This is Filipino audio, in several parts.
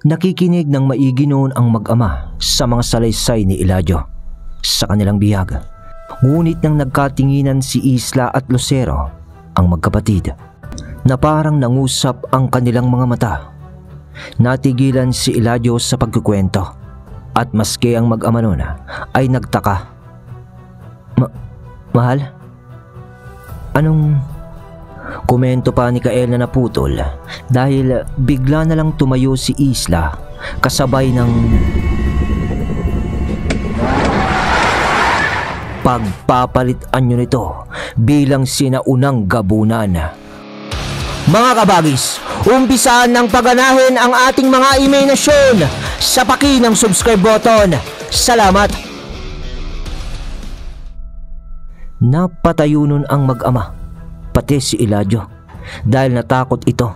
Nakikinig ng maigi noon ang mag-ama sa mga salaysay ni Eladio sa kanilang bihag. Ngunit nang nagkatinginan si Isla at Lucero, ang magkapatid, na parang nangusap ang kanilang mga mata, natigilan si Eladio sa pagkukwento at maski ang mag-ama noon ay nagtaka. Mahal? Anong... Komento pa ni Kael na naputol dahil bigla na lang tumayo si Isla kasabay ng pagpapalitan nyo nito bilang sinaunang gabunan. Mga kabagis, umpisaan ng paganahin ang ating mga imahinasyon sa paki ng subscribe button. Salamat! Napatayo nun ang mag-ama, pati si Eladio, dahil natakot ito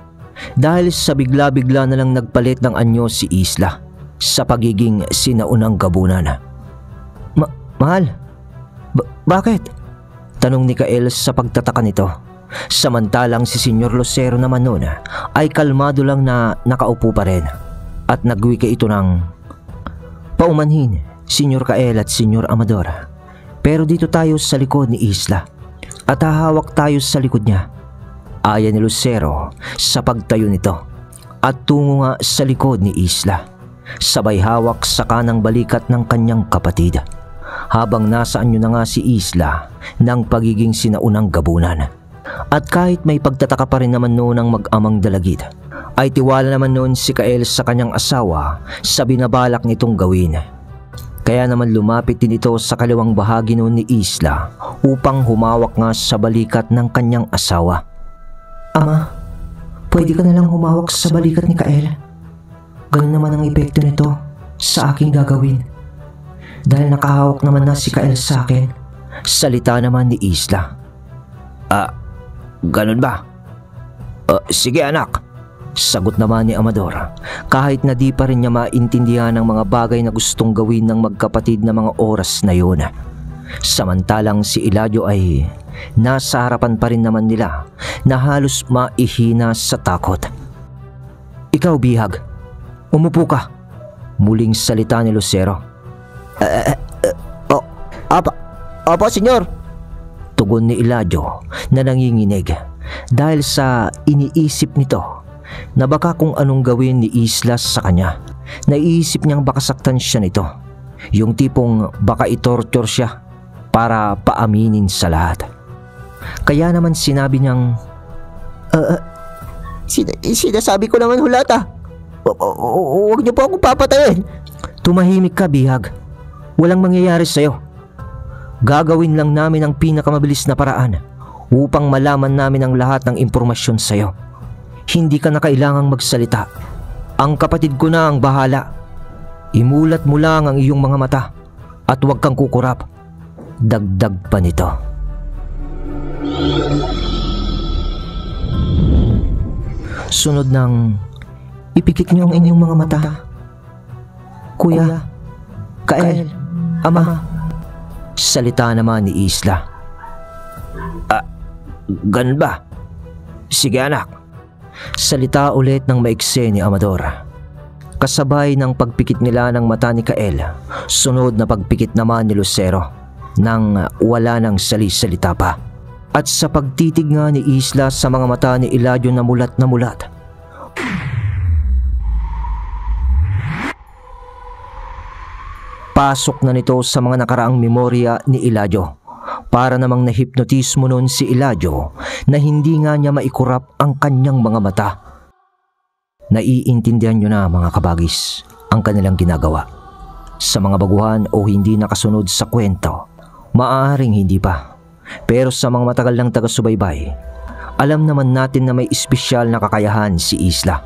dahil sa bigla-bigla na lang nagpalit ng anyo si Isla sa pagiging sinaunang gabunan. Mahal? Bakit? Tanong ni Kael sa pagtataka nito. Samantalang si Senyor Lucero naman noon ay kalmado lang na nakaupo pa rin at nagwika ito ng paumanhin, Senyor Kael at Senyor Amador. Pero dito tayo sa likod ni Isla at hahawak tayo sa likod niya. Ayan ni Lucero sa pagtayo nito at tungo nga sa likod ni Isla, sabay hawak sa kanang balikat ng kanyang kapatid, habang nasa anyo na nga si Isla ng pagiging sinaunang gabunan. At kahit may pagtataka pa rin naman noon ang mag-amang dalagid, ay tiwala naman noon si Kael sa kanyang asawa sa binabalak nitong gawin. Kaya naman lumapit din ito sa kaliwang bahagi noon ni Isla upang humawak nga sa balikat ng kanyang asawa. Ama, pwede ka na lang humawak sa balikat ni Kael. Ganun naman ang epekto nito sa aking gagawin. Dahil nakahawak naman na si Kael sa akin. Salita naman ni Isla. Ganun ba? Sige anak. Sagot naman ni Amador, kahit na di pa rin niya maintindihan ang mga bagay na gustong gawin ng magkapatid na mga oras na yun. Samantalang si Eladio ay nasa harapan pa rin naman nila na halos maihina sa takot. Ikaw, bihag, umupo ka. Muling salita ni Lucero. Opo, senyor. Tugon ni Eladio na nanginginig dahil sa iniisip nito na baka kung anong gawin ni Isla sa kanya. Naiisip niyang baka saktan siya nito, yung tipong baka itorture siya para paaminin sa lahat. Kaya naman sinabi niyang, sinasabi ko naman hulata. Huwag niyo po akong papatayin. Tumahimik ka, bihag. Walang mangyayari sa'yo. Gagawin lang namin ang pinakamabilis na paraan upang malaman namin ang lahat ng impormasyon sa'yo. Hindi ka na kailangang magsalita. Ang kapatid ko na ang bahala. Imulat mo lang ang iyong mga mata at huwag kang kukurap. Dagdag pa nito. Sunod ng ipikit niyo ang inyong mga mata. Kuya, Kael, Ama. Salita naman ni Isla. Ganun ba? Sige anak. Salita ulit ng maikse ni Amador. Kasabay ng pagpikit nila ng mata ni Kael, sunod na pagpikit naman ni Lucero nang wala nang sali-salita pa. At sa pagtitig nga ni Isla sa mga mata ni Eladio na mulat, pasok na nito sa mga nakaraang memorya ni Eladio. Para namang nahipnotismo noon si Eladio na hindi nga niya maikurap ang kanyang mga mata. Naiintindihan nyo na mga kabagis ang kanilang ginagawa. Sa mga baguhan o hindi nakasunod sa kwento, maaaring hindi pa. Pero sa mga matagal ng taga-subaybay, alam naman natin na may espesyal na kakayahan si Isla.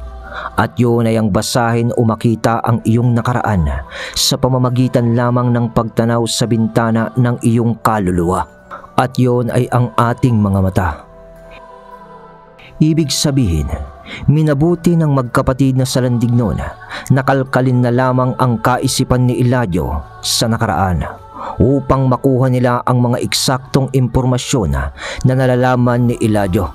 At yun ay ang basahin o makita ang iyong nakaraan sa pamamagitan lamang ng pagtanaw sa bintana ng iyong kaluluwa. At yun ay ang ating mga mata. Ibig sabihin, minabuti ng magkapatid na salandig noon, nakalkalin na lamang ang kaisipan ni Eladio sa nakaraan upang makuha nila ang mga eksaktong impormasyon na nalalaman ni Eladio.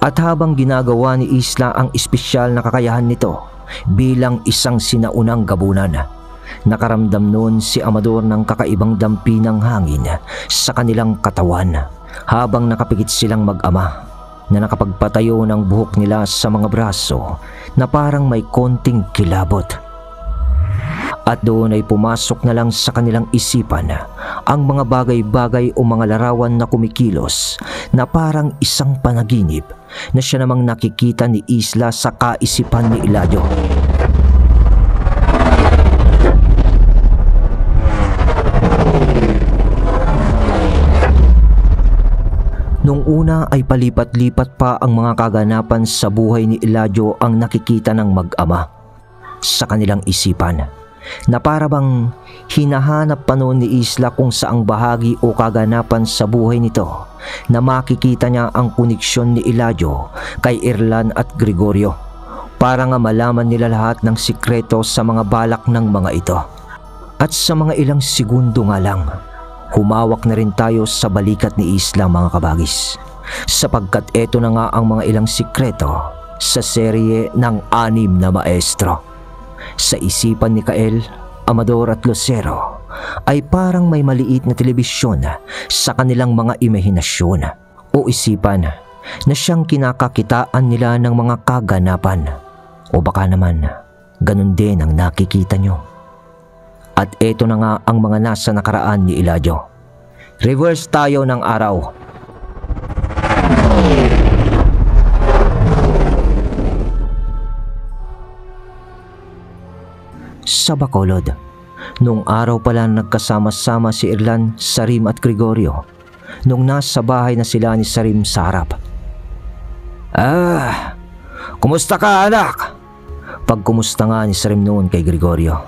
At habang ginagawa ni Isla ang espesyal na kakayahan nito, bilang isang sinaunang gabunan. Nakaramdam noon si Amador ng kakaibang dampi ng hangin sa kanilang katawan habang nakapikit silang mag-ama na nakapagpatayo ng buhok nila sa mga braso na parang may konting kilabot. At doon ay pumasok na lang sa kanilang isipan ang mga bagay-bagay o mga larawan na kumikilos na parang isang panaginip na siya namang nakikita ni Isla sa kaisipan ni Eladio. Nung una ay palipat-lipat pa ang mga kaganapan sa buhay ni Eladio ang nakikita ng mag-ama sa kanilang isipan, na para bang hinahanap pa noon ni Isla kung saang bahagi o kaganapan sa buhay nito na makikita niya ang koneksyon ni Eladio kay Erlan at Gregorio, para nga malaman nila lahat ng sikreto sa mga balak ng mga ito. At sa mga ilang segundo nga lang, humawak na rin tayo sa balikat ni Isla, mga kabagis, sapagkat eto na nga ang mga ilang sikreto sa serye ng 6 na maestro. Sa isipan ni Kael, Amador at Lucero ay parang may maliit na telebisyon sa kanilang mga imahinasyon o isipan na siyang kinakakitaan nila ng mga kaganapan, o baka naman ganun din ang nakikita nyo. At eto na nga ang mga nasa nakaraan ni Eladio. Reverse tayo ng araw. Sa Bacolod, nung araw pala nagkasama-sama si Erlan, Sarim at Gregorio nung nasa bahay na sila ni Sarim sa harap. Kumusta ka, anak? Pagkumusta nga ni Sarim noon kay Gregorio.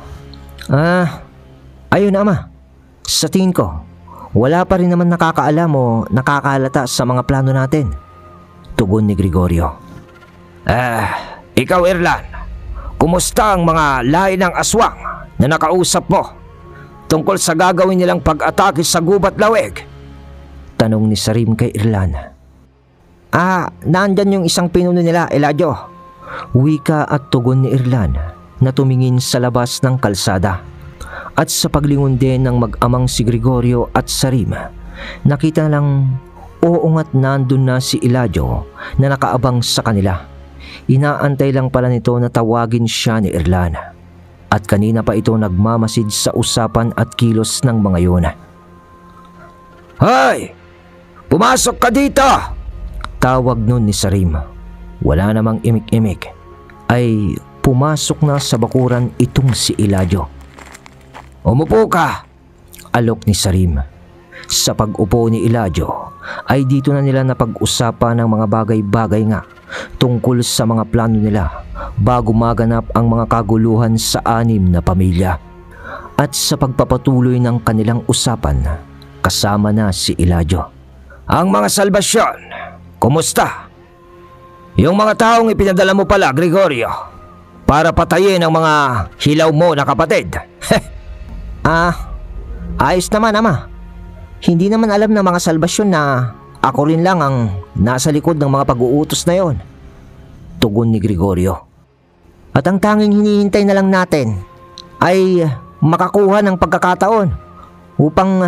Ayun ama. Sa tingin ko, wala pa rin naman nakakaalam o nakakahalata sa mga plano natin. Tugon ni Gregorio. Ikaw Erlan, kumusta ang mga lahi ng aswang na nakausap mo tungkol sa gagawin nilang pag-atake sa gubat laweg? Tanong ni Sarim kay Erlan. Nandyan yung isang pinuno nila, Eladio. Wika at tugon ni Erlan na tumingin sa labas ng kalsada. At sa paglingon din ng mag-amang si Gregorio at Sarim, nakita lang oongat nandun na si Eladio na nakaabang sa kanila. Inaantay lang pala nito na tawagin siya ni Erlan. At kanina pa ito nagmamasid sa usapan at kilos ng mga yun. Hoy! Pumasok ka dito! Tawag nun ni Sarim. Wala namang imik-imik ay pumasok na sa bakuran itong si Eladio. Umupo ka! Alok ni Sarim. Sa pag-upo ni Eladio ay dito na nila napag-usapan ng mga bagay-bagay nga tungkol sa mga plano nila bago maganap ang mga kaguluhan sa 6 na pamilya. At sa pagpapatuloy ng kanilang usapan, kasama na si Eladio. Ang mga salbasyon, kumusta? Yung mga taong ipinadala mo pala, Gregorio, para patayin ang mga hilaw mo na kapatid. Ayos naman ama. Hindi naman alam ng mga salbasyon na ako rin lang ang nasa likod ng mga pag-uutos na yon. Tugon ni Gregorio. At ang tanging hinihintay na lang natin ay makakuha ng pagkakataon upang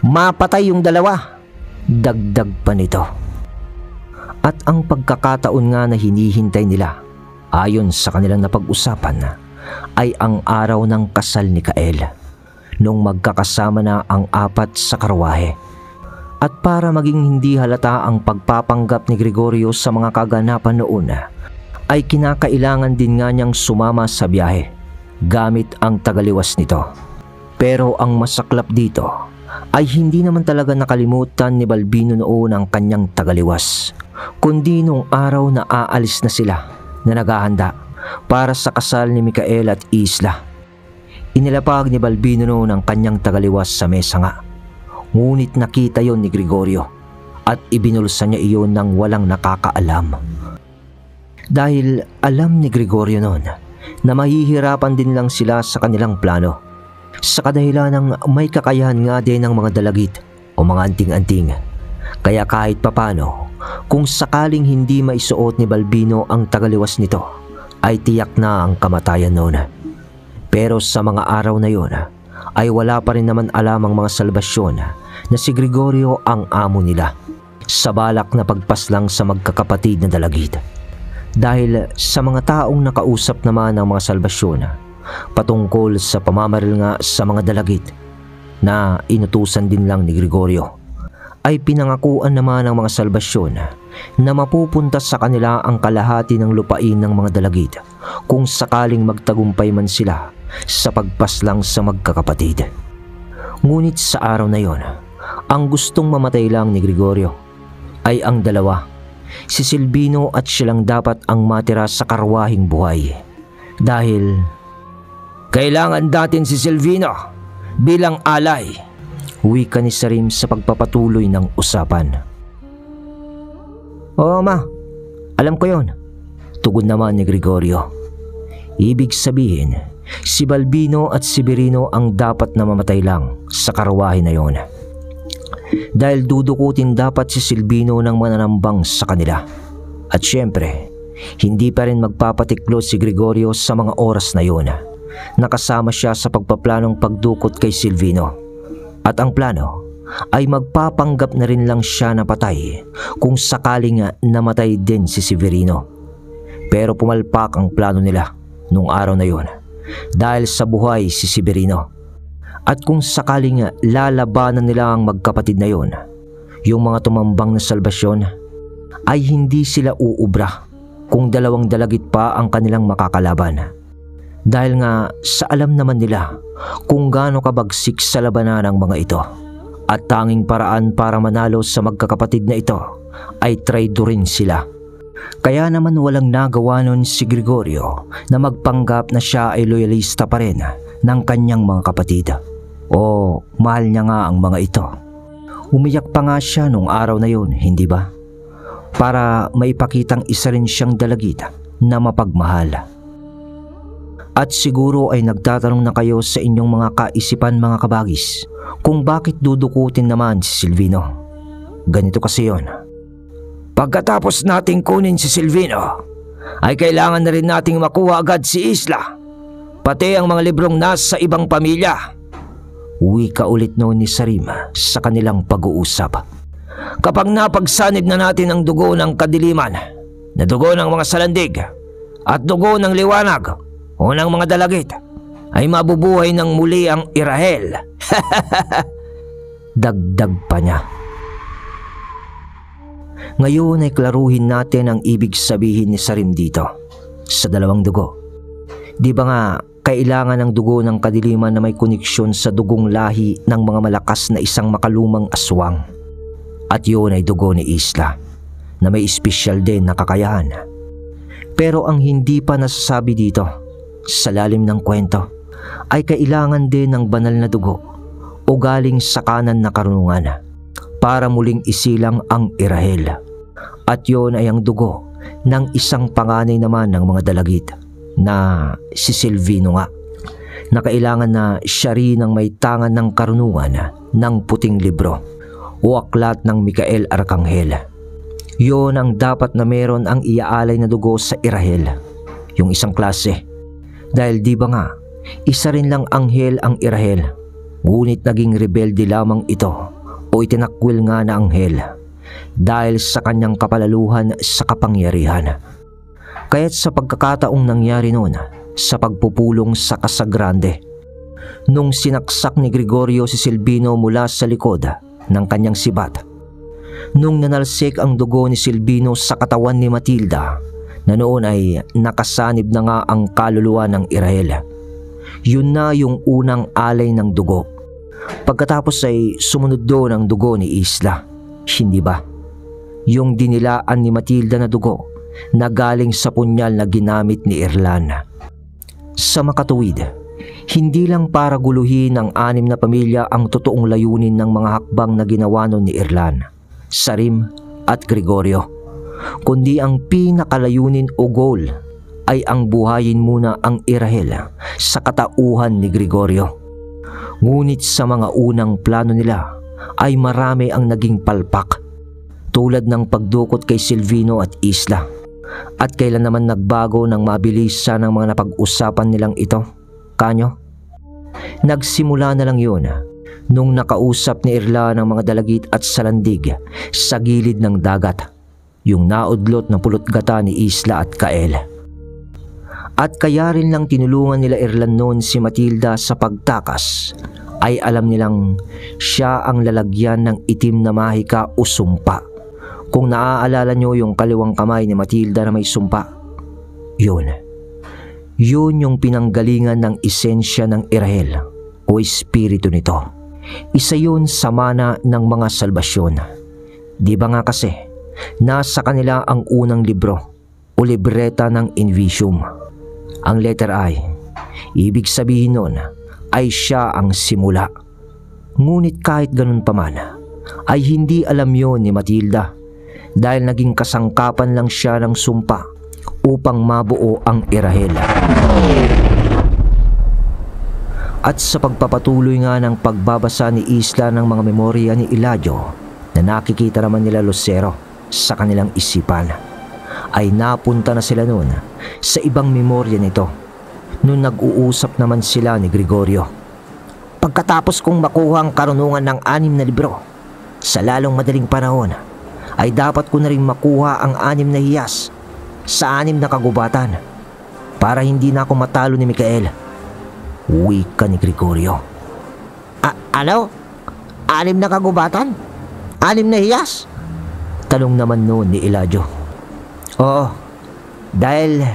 mapatay yung dalawa. Dagdag pa nito. At ang pagkakataon nga na hinihintay nila, ayon sa kanilang napag-usapan, ay ang araw ng kasal ni Kael, nung magkakasama na ang 4 sa karwahe. At para maging hindi halata ang pagpapanggap ni Gregorio sa mga kaganapan noon, ay kinakailangan din nga niyang sumama sa biyahe gamit ang tagaliwas nito. Pero ang masaklap dito ay hindi naman talaga nakalimutan ni Balbino noon ang kanyang tagaliwas, kundi nung araw na aalis na sila na naghahanda para sa kasal ni Mikael at Isla. Inilapag ni Balbino noon ang kanyang tagaliwas sa mesa nga. Ngunit nakita yon ni Gregorio at ibinulsa niya iyon ng walang nakakaalam. Dahil alam ni Gregorio noon na mahihirapan din lang sila sa kanilang plano, sa kadahilan ng may kakayahan nga din ng mga dalagit o mga anting-anting. Kaya kahit papano, kung sakaling hindi maisuot ni Balbino ang tagaliwas nito, ay tiyak na ang kamatayan noon. Pero sa mga araw na yon ay wala pa rin naman alam ang mga Salvasyon na si Gregorio ang amo nila sa balak na pagpaslang sa magkakapatid na dalagit. Dahil sa mga taong nakausap naman ng mga Salvasyon patungkol sa pamamaril nga sa mga dalagit na inutusan din lang ni Gregorio, ay pinangakuan naman ng mga Salvasyon na mapupunta sa kanila ang kalahati ng lupain ng mga dalagit kung sakaling magtagumpay man sila sa pagpaslang sa magkakapatid. Ngunit sa araw na yon, ang gustong mamatay lang ni Gregorio ay ang dalawa, si Silvino at siya lang dapat ang matira sa karwahing buhay. Dahil kailangan natin si Silvino bilang alay, wika ni Sarim sa pagpapatuloy ng usapan. Oo ma, alam ko yon, tugon naman ni Gregorio. Ibig sabihin, si Balbino at si Berino ang dapat na mamatay lang sa karwahe na yon. Dahil dudukutin dapat si Silvino ng mananambang sa kanila. At syempre, hindi pa rin magpapatiklo si Gregorio sa mga oras na yon. Nakasama siya sa pagpaplanong pagdukot kay Silvino. At ang plano ay magpapanggap na rin lang siya na patay kung sakaling namatay din si Severino. Pero pumalpak ang plano nila nung araw na yon dahil sa buhay si Severino. At kung sakaling lalabanan nila ang magkapatid na yon, yung mga tumambang na Salvasyon, ay hindi sila uubra kung dalawang dalagit pa ang kanilang makakalaban. Dahil nga sa alam naman nila kung gaano kabagsik sa labanan ng mga ito, at tanging paraan para manalo sa magkakapatid na ito ay traidorin sila. Kaya naman walang nagawa nun si Gregorio na magpanggap na siya ay loyalista pa rin ng kanyang mga kapatid. O mahal niya nga ang mga ito. Umiyak pa nga siya nung araw na yun, hindi ba? Para maipakitang isa rin siyang dalagit na mapagmahal. At siguro ay nagtatanong na kayo sa inyong mga kaisipan mga kabagis kung bakit dudukutin naman si Silvino. Ganito kasi yon. Pagkatapos nating kunin si Silvino, ay kailangan na rin nating makuha agad si Isla, pati ang mga librong nasa ibang pamilya. Wika ulit noon ni Sarim sa kanilang pag-uusap. Kapag napagsanib na natin ang dugo ng kadiliman, na dugo ng mga salandig, at dugo ng liwanag, o ng mga dalagit, ay mabubuhay ng muli ang Irahel. Dagdag pa niya. Ngayon ay klaruhin natin ang ibig sabihin ni Sarim dito sa dalawang dugo. Di ba nga kailangan ng dugo ng kadiliman na may koneksyon sa dugong lahi ng mga malakas na isang makalumang aswang? At yun ay dugo ni Isla na may espesyal din na kakayahan. Pero ang hindi pa nasasabi dito sa lalim ng kwento ay kailangan din ng banal na dugo o galing sa kanan na karunungan para muling isilang ang Irahel. At yon ay ang dugo ng isang panganay naman ng mga dalagit na si Silvino nga, na kailangan na siya rin ang may tangan ng karunungan ng puting libro o aklat ng Mikael Arkanghel. Yon ang dapat na meron ang iaalay na dugo sa Irahel, yung isang klase. Dahil di ba nga, isa rin lang anghel ang Irahel, ngunit naging rebelde lamang ito o itinakwil nga na anghel dahil sa kanyang kapalaluhan sa kapangyarihan. Kaya't sa pagkakataong nangyari noon sa pagpupulong sa Casagrande, nung sinaksak ni Gregorio si Silvino mula sa likod ng kanyang sibat, nung nanalsik ang dugo ni Silvino sa katawan ni Matilda, na noon ay nakasanib na nga ang kaluluwa ng Irahel. Yun na yung unang alay ng dugo. Pagkatapos ay sumunod doon ang dugo ni Isla, hindi ba? Yung dinilaan ni Matilda na dugo na galing sa punyal na ginamit ni Erlan. Sa makatuwid, hindi lang para guluhin ng 6 na pamilya ang totoong layunin ng mga hakbang na ginawa nun ni Erlan, Sarim at Gregorio, kundi ang pinakalayunin o goal ay ang buhayin muna ang Irahel sa katauhan ni Gregorio. Ngunit sa mga unang plano nila ay marami ang naging palpak, tulad ng pagdukot kay Silvino at Isla, At kailan naman nagbago ng mabilisan ng mga napag-usapan nilang ito, Kanyo? Nagsimula na lang yun nung nakausap ni Irla ng mga dalagit at salandig sa gilid ng dagat, yung naudlot ng pulutgata ni Isla at Kael. At kaya rin lang tinulungan nila Irlan noon si Matilda sa pagtakas, ay alam nilang siya ang lalagyan ng itim na mahika o sumpa. Kung naaalala nyo yung kaliwang kamay ni Matilda na may sumpa, yun yung pinanggalingan ng esensya ng Irahel o espiritu nito. Isa yun sa mana ng mga salbasyon. Di ba nga kasi, nasa kanila ang unang libro o libreta ng Invisium. Ang letter I, ibig sabihin nun ay siya ang simula. Ngunit kahit ganun pa man, ay hindi alam yun ni Matilda dahil naging kasangkapan lang siya ng sumpa upang mabuo ang Irahel. At sa pagpapatuloy nga ng pagbabasa ni Isla ng mga memorya ni Eladio na nakikita naman nila Lucero sa kanilang isipan, ay napunta na sila noon sa ibang memorya nito nung nag-uusap naman sila ni Gregorio. Pagkatapos kong makuha ang karunungan ng 6 na libro, sa lalong madaling panahon, ay dapat ko na rin makuha ang 6 na hiyas sa 6 na kagubatan para hindi na ako matalo ni Mikael. Wika ni Gregorio. Ano? 6 na kagubatan? 6 na hiyas? Tanong naman noon ni Eladio. Oo, dahil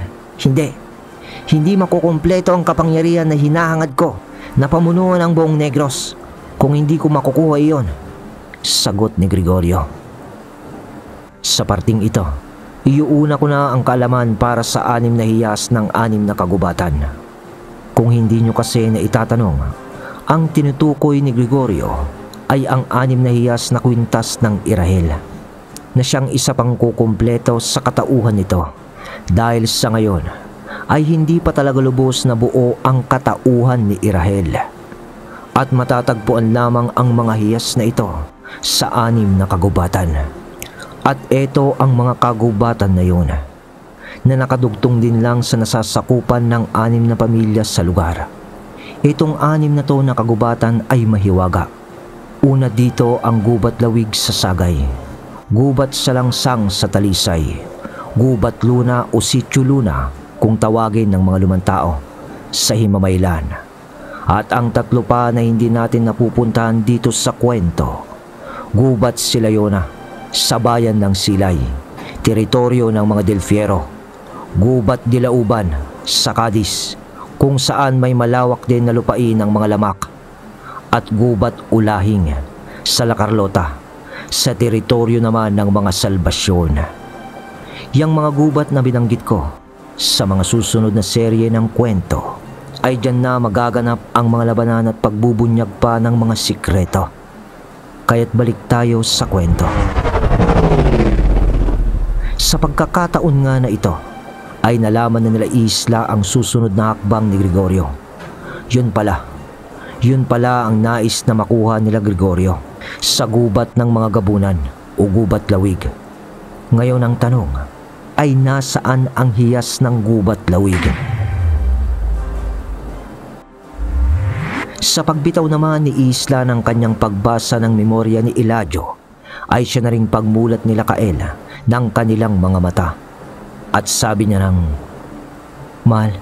hindi makukumpleto ang kapangyarihan na hinahangad ko na pamunuan ang buong Negros kung hindi ko makukuha iyon, sagot ni Gregorio. Sa parting ito, iuuna ko na ang kaalaman para sa 6 na hiyas ng 6 na kagubatan. Kung hindi nyo kasi na itatanong, ang tinutukoy ni Gregorio ay ang 6 na hiyas na kwintas ng Irahel, na siyang isa pang kukumpleto sa katauhan nito dahil sa ngayon ay hindi pa talaga lubos na buo ang katauhan ni Irahel. At matatagpuan lamang ang mga hiyas na ito sa 6 na kagubatan. At ito ang mga kagubatan na yun na nakadugtong din lang sa nasasakupan ng 6 na pamilya sa lugar. Itong 6 na to na kagubatan ay mahiwaga. Una dito ang Gubat Lawig sa Sagay, Gubat Salangsang sa Talisay, Gubat Luna o Sitio Luna kung tawagin ng mga lumantao sa Himamaylan. At ang 3 pa na hindi natin napupuntahan dito sa kwento, Gubat Silayona sa bayan ng Silay, teritoryo ng mga Del Fierro, Gubat Dilauban sa Cadiz kung saan may malawak din na lupain ng mga Lamak, at Gubat Ulahing sa La Carlota sa teritoryo naman ng mga Salbasyon. Yang mga gubat na binanggit ko sa mga susunod na serye ng kwento ay dyan na magaganap ang mga labanan at pagbubunyag pa ng mga sikreto. Kaya't balik tayo sa kwento. Sa pagkakataon nga na ito, ay nalaman na nila Isla ang susunod na hakbang ni Gregorio. Yun pala ang nais na makuha nila Gregorio sa gubat ng mga gabunan o Gubat Lawig. Ngayon ang tanong ay nasaan ang hiyas ng Gubat Lawig? Sa pagbitaw naman ni Isla ng kanyang pagbasa ng memorya ni Eladio, ay siya na ring pagmulat nila Kael ng kanilang mga mata. At sabi niya ng, Mahal,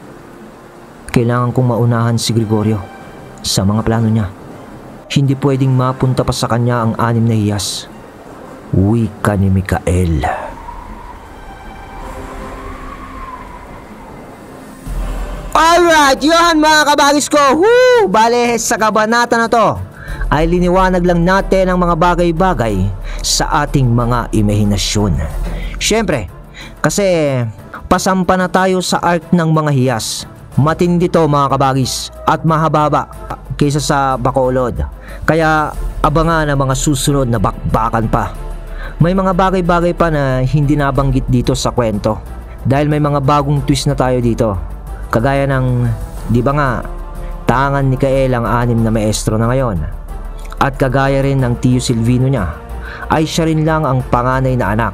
kailangan kong maunahan si Gregorio sa mga plano niya. Hindi pwedeng mapunta pa sa kanya ang 6 na hiyas. Wika ni Mikael. Alright, yun mga kabagis ko. Bale, sa kabanata na to ay liniwanag lang natin ang mga bagay-bagay sa ating mga imahinasyon. Siyempre, kasi pasampa na tayo sa art ng mga hiyas. Matindi to mga kabagis at mahaba kaysa sa Bacolod. Kaya abangan ang mga susunod na bakbakan pa. May mga bagay-bagay pa na hindi nabanggit dito sa kwento dahil may mga bagong twist na tayo dito. Kagaya ng, di ba nga, tangan ni Kael ang 6 na maestro na ngayon. At kagaya rin ng Tio Silvino niya, ay siya rin lang ang panganay na anak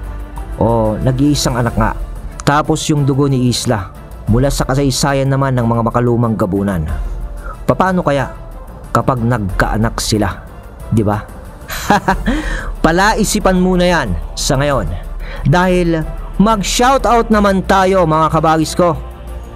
o nag-iisang anak nga Tapos yung dugo ni Isla mula sa kasaysayan naman ng mga makalumang gabunan. Paano kaya kapag nagkaanak sila? Di ba? Palaisipan muna yan sa ngayon. Dahil mag-shoutout naman tayo mga kabagis ko.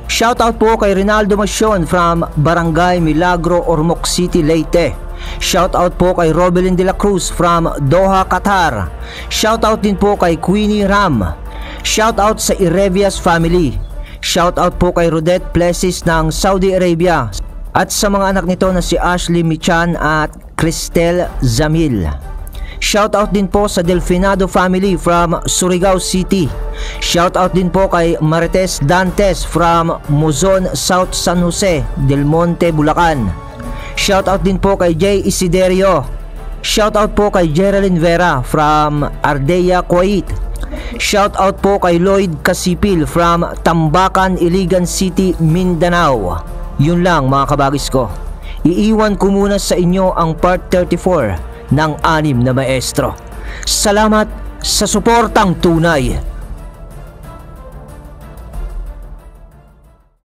Shoutout po kay Rinaldo Macion from Barangay Milagro, Ormoc City, Leyte. Shoutout po kay Robelin de la Cruz from Doha, Qatar. Shoutout din po kay Queenie Ram. Shoutout sa Irevias family. Shoutout po kay Rodette Plessis ng Saudi Arabia. At sa mga anak nito na si Ashley Michan at Cristel Zamil. Shoutout din po sa Delfinado family from Surigao City. Shoutout din po kay Marites Dantes from Muzon, South San Jose, Del Monte, Bulacan. Shoutout din po kay Jay Isiderio. Shoutout po kay Geraldine Vera from Ardea, Kuwait. Shoutout po kay Lloyd Casipil from Tambacan, Iligan City, Mindanao. Yun lang mga kabagis ko. Iiwan ko muna sa inyo ang part 34 ng 6 na Maestro. Salamat sa suportang tunay.